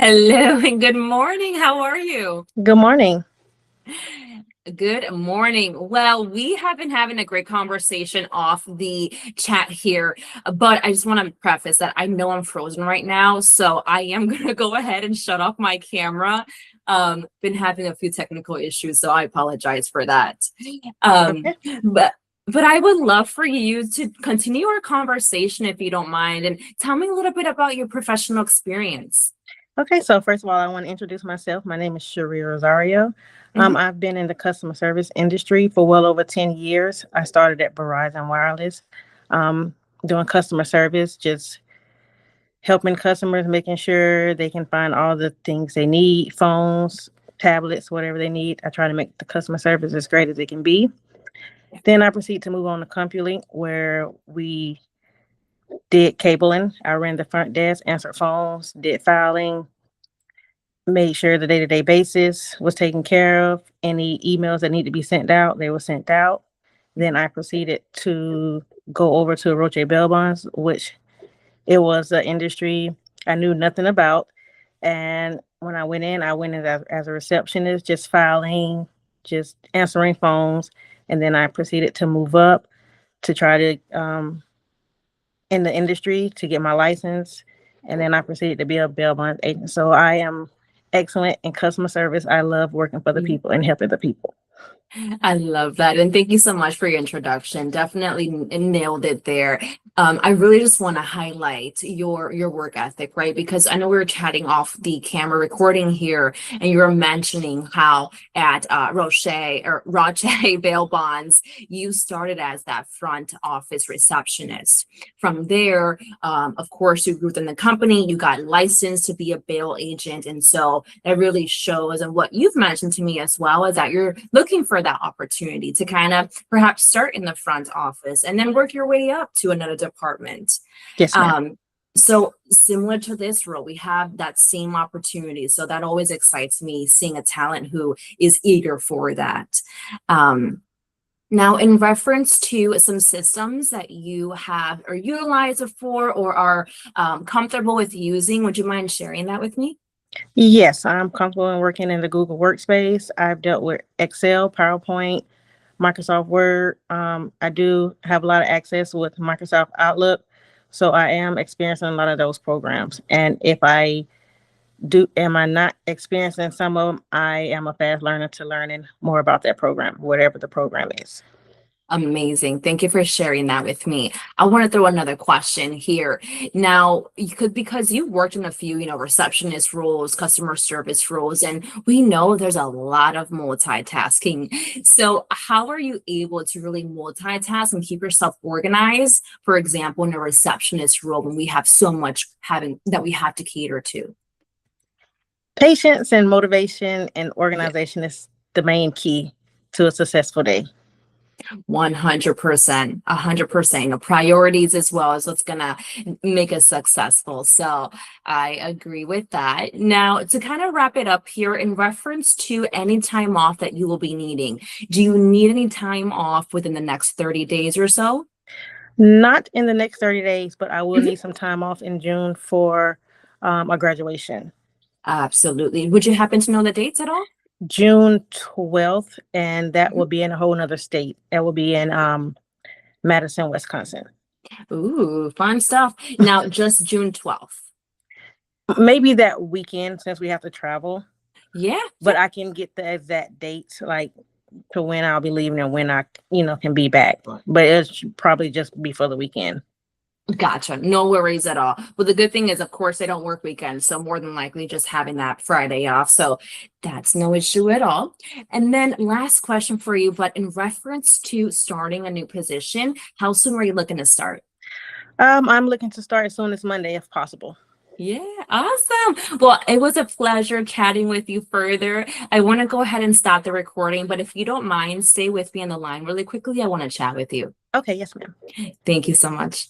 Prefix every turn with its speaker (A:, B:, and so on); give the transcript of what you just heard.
A: Hello and good morning. How are you?
B: Good morning.
A: Good morning. Well, we have been having a great conversation off the chat here, but I just want to preface that I know I'm frozen right now, so I am going to go ahead and shut off my camera. Been having a few technical issues, so I apologize for that. Um,
B: Okay.
A: but but I would love for you to continue our conversation if you don't mind, and tell me a little bit about your professional experience.
B: Okay. So first of all, I want to introduce myself. My name is Cheria Rosario.
A: Mhm.
B: I've been in the customer service industry for well over 10 years. I started at Verizon Wireless, um, doing customer service, just helping customers, making sure they can find all the things they need, phones, tablets, whatever they need. I try to make the customer service as great as it can be. Then I proceed to move on to CompuLink, where we did cabling. I ran the front desk, answered phones, did filing, made sure the day-to-day basis was taken care of. Any emails that need to be sent out, they were sent out. Then I proceeded to go over to Roche Bell Bonds, which it was an industry I knew nothing about. And when I went in as a receptionist, just filing, just answering phones. And then I proceeded to move up to try to in the industry to get my license, and then I proceeded to be a bail bond agent. So I am excellent in customer service. I love working for the people and helping the people.
A: I love that. And thank you so much for your introduction. Definitely nailed it there. I really just want to highlight your work ethic, right? Because I know we were chatting off the camera recording here, and you were mentioning how at Roche Bail Bonds, you started as that front office receptionist. From there, of course, you grew within the company, you got licensed to be a bail agent. And so that really shows, and what you've mentioned to me as well, is that you're looking for that opportunity to kind of perhaps start in the front office and then work your way up to another department.
B: Yes, ma'am.
A: Um, so similar to this role, we have that same opportunity. So that always excites me, seeing a talent who is eager for that. Um, Now, in reference to some systems that you have or utilize it for or are comfortable with using, would you mind sharing that with me?
B: Yes, I'm comfortable in working in the Google Workspace. I've dealt with Excel, PowerPoint, Microsoft Word. I do have a lot of access with Microsoft Outlook. So I am experiencing a lot of those programs. And if I am I not experiencing some of them, I am a fast learner to learning more about that program, whatever the program is.
A: Amazing. Thank you for sharing that with me. I want to throw another question here. Now, you could, because you worked in a few, receptionist roles, customer service roles, and we know there's a lot of multitasking. So, how are you able to really multitask and keep yourself organized? For example, in a receptionist role, when we have so much having that we have to cater to.
B: Patience and motivation and
A: Yeah.
B: organization is the main key to a successful day.
A: 100%, 100%, priorities as well as what's gonna make us successful. So I agree with that. Now, to kind of wrap it up here, in reference to any time off that you will be needing, do you need any time off within the next 30 days or so?
B: Not in the next 30 days, but I will need some time off in June for a graduation.
A: Absolutely. Would you happen to know the dates at all?
B: June 12th, and that will be in a whole nother state. That will be in Madison, Wisconsin.
A: Ooh, fun stuff. Now, just June 12th.
B: Maybe that weekend since we have to travel,
A: Yeah,
B: but I can get the exact dates, like to when I'll be leaving and when I can be back. But it should probably just be for the weekend.
A: gotcha. No worries at all. Well, the good thing is, of course, they don't work weekends, so more than likely just having that Friday off. So that's no issue at all. And then last question for you, but in reference to starting a new position, how soon are you looking to start?
B: I'm looking to start as soon as Monday if possible.
A: Yeah, awesome. Well, it was a pleasure chatting with you further. I want to go ahead and stop the recording, but if you don't mind, stay with me on the line really quickly. I want to chat with you.
B: Okay, yes, ma'am.
A: Thank you so much.